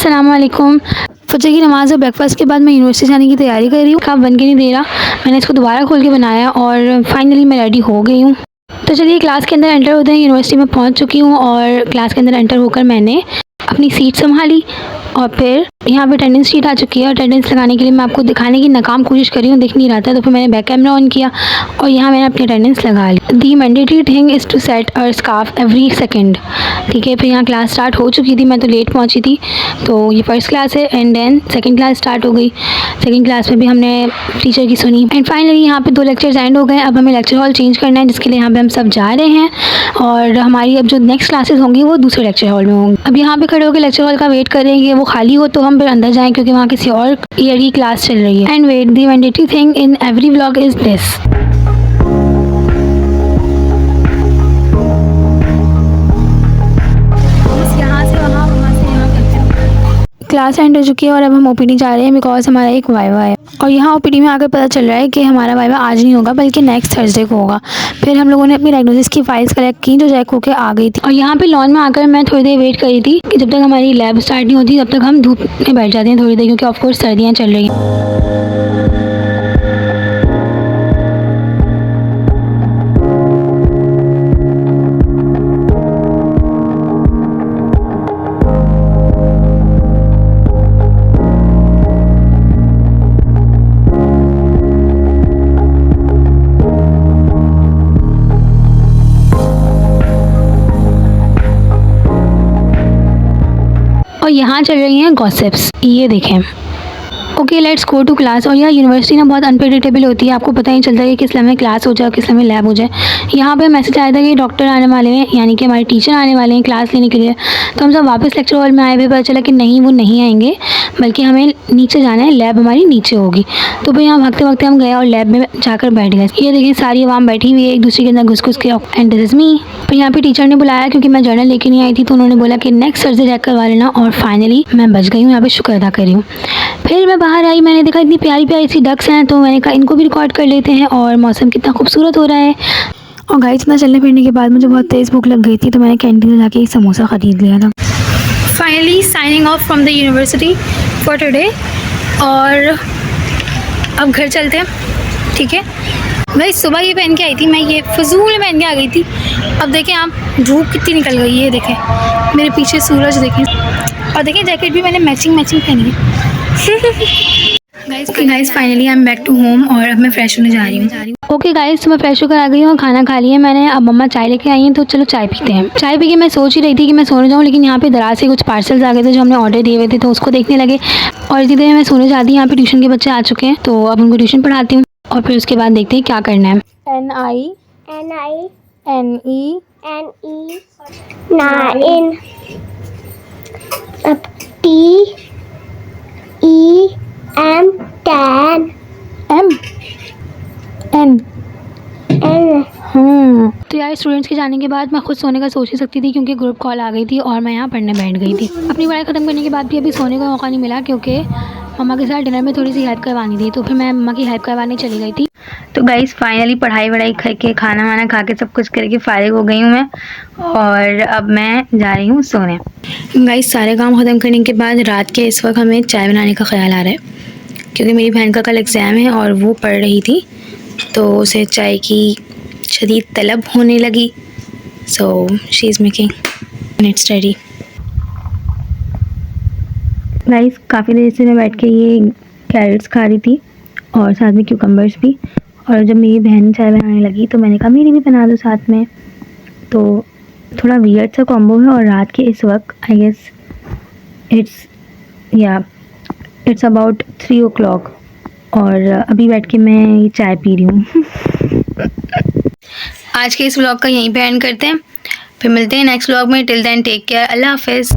अस्सलाम वालेकुम। फजर की नमाज़ और ब्रेकफास्ट के बाद मैं यूनिवर्सिटी जाने की तैयारी कर रही हूँ। काम बन के नहीं दे रहा, मैंने इसको दोबारा खोल के बनाया और फाइनली मैं रेडी हो गई हूँ। तो चलिए क्लास के अंदर एंटर होते हैं। यूनिवर्सिटी में पहुँच चुकी हूँ और क्लास के अंदर एंटर होकर मैंने अपनी सीट संभाली और फिर यहाँ पे अटेंडेंस शीट आ चुकी है। अटेंडेंस लगाने के लिए मैं आपको दिखाने की नाकाम कोशिश कर रही हूँ, दिख नहीं रहा था, तो फिर मैंने बैक कैमरा ऑन किया और यहाँ मैंने अपनी अटेंडेंस लगा ली। The mandatory thing is to set a scarf every second. ठीक है, फिर यहाँ क्लास स्टार्ट हो चुकी थी, मैं तो लेट पहुँची थी। तो ये फर्स्ट क्लास है and then second class start हो गई। सेकेंड क्लास में भी हमने टीचर की सुनी एंड फाइनली यहाँ पे 2 लेक्चर्स एंड हो गए। अब हमें लेक्चर हॉल चेंज करना है, जिसके लिए यहाँ पे हम सब जा रहे हैं और हमारी अब जो नेक्स्ट क्लासेस होंगी वो दूसरे लेक्चर हॉल में होंगी। अब यहाँ पे खड़े होकर लेक्चर हॉल का वेट करेंगे, वो खाली हो तो हम फिर अंदर जाएं, क्योंकि वहाँ किसी और ईयर की क्लास चल रही है। And wait, the mandatory thing in every vlog is this. Class end हो चुकी है और अब हम ओपीडी जा रहे हैं बिकॉज हमारा एक वाइवा है। और यहाँ ओपीडी में आकर पता चल रहा है कि हमारा वाइवा आज नहीं होगा बल्कि नेक्स्ट थर्सडे को होगा। फिर हम लोगों ने अपनी डायग्नोसिस की फाइल्स कलेक्ट की जो चेक होकर आ गई थी। और यहाँ पे लॉन में आकर मैं थोड़ी देर वेट करी थी कि जब तक हमारी लैब स्टार्ट नहीं होती तब तक हम धूप में बैठ जाते हैं थोड़ी देर, क्योंकि ऑफकोर्स सर्दियाँ चल रही हैं। और यहाँ चल रही हैं गॉसिप्स, ये देखें। Okay, let's go to class. और यह यूनिवर्सिटी ना बहुत अनप्रेडिक्टेबल होती है, आपको पता नहीं चलता कि किस लम्हे क्लास हो जाए और किस लम्हे लैब हो जाए। यहाँ पे मैसेज आया था कि डॉक्टर आने वाले हैं, यानी कि हमारे टीचर आने वाले हैं क्लास लेने के लिए। तो हम सब वापस लेक्चर हॉल में आए, भी पता चला कि नहीं, वो नहीं आएंगे, बल्कि हमें नीचे जाना है, लैब हमारी नीचे होगी। तो फिर यहाँ भागते भागते हम गए और लैब में जाकर बैठ गए। ये देखिए सारी आवाम बैठी हुई है एक दूसरे के अंदर घुस घुस के। And this is me. फिर यहाँ पे टीचर ने बुलाया क्योंकि मैं जर्नल लेके नहीं आई थी, तो उन्होंने बोला कि नेक्स्ट थर्सडे चेक करवा लेना। और फाइनली मैं बच गई हूँ, यहाँ पे शुक्र अदा कर रही हूँ। फिर मैं बाहर आई, मैंने देखा इतनी प्यारी प्यारी सी डक्स हैं, तो मैंने कहा इनको भी रिकॉर्ड कर लेते हैं। और मौसम कितना खूबसूरत हो रहा है। और गाइस इतना चलने फिरने के बाद मुझे बहुत तेज़ भूख लग गई थी, तो मैंने कैंटीन से जाके एक समोसा ख़रीद लिया था। Finally signing off from the university for today. और अब घर चलते हैं, ठीक है। भाई सुबह ये पहन के आई थी मैं, ये फजूल पहन के आ गई थी। अब देखें आप, धूप कितनी निकल गई है, देखें मेरे पीछे सूरज देखें। और देखें जैकेट भी मैंने मैचिंग पहनी है। Guys finally I am back to home और अब मैं फ्रेश होने जा रही हूँ। ओके गाइस, तो मैं फ्रेश होकर आ गई हूँ, खाना खा लिया मैंने। अब मम्मा चाय लेके आई हैं, तो चलो चाय पीते हैं। चाय पी के मैं सोच ही रही थी कि मैं सोने जाऊँ, लेकिन यहाँ पे दराज से कुछ पार्सल्स आ गए थे जो हमने ऑर्डर दिए हुए थे, तो उसको देखने लगे और इसी तरह मैं सोने जाती। यहाँ पे ट्यूशन के बच्चे आ चुके हैं, तो अब उनको ट्यूशन पढ़ाती हूँ और फिर उसके बाद देखते हैं क्या करना है। तो यार स्टूडेंट्स के जाने के बाद मैं खुद सोने का सोच ही सकती थी, क्योंकि ग्रुप कॉल आ गई थी और मैं यहाँ पढ़ने बैठ गई थी। अपनी पढ़ाई ख़त्म करने के बाद भी अभी सोने का मौका नहीं मिला, क्योंकि मम्मा के साथ डिनर में थोड़ी सी हेल्प करवानी थी, तो फिर मैं मम्मा की हेल्प करवाने चली गई थी। तो गाइस फाइनली पढ़ाई वढ़ाई करके खाना वाना खा के सब कुछ करके फारिग हो गई हूँ मैं, और अब मैं जा रही हूँ सोने। गाइस सारे काम ख़त्म करने के बाद रात के इस वक्त हमें चाय बनाने का ख्याल आ रहा है, क्योंकि मेरी बहन का कल एग्ज़ाम है और वो पढ़ रही थी, तो उसे चाय की शदीद तलब होने लगी। So she is making it's ready. Guys काफ़ी देर से मैं बैठ के ये कैरेट्स खा रही थी और साथ में क्यूकम्बर्स भी। और जब मेरी बहन चाय बनाने लगी तो मैंने कहा मेरी भी बना दो साथ में। तो थोड़ा वियर्ड सा कॉम्बो है। और रात के इस वक्त I guess it's about 3 o'clock और अभी बैठ के मैं ये चाय पी रही हूँ। आज के इस व्लॉग का यहीं पे एंड करते हैं, फिर मिलते हैं नेक्स्ट व्लॉग में। टिल देन टेक केयर, अल्लाह हाफिज़।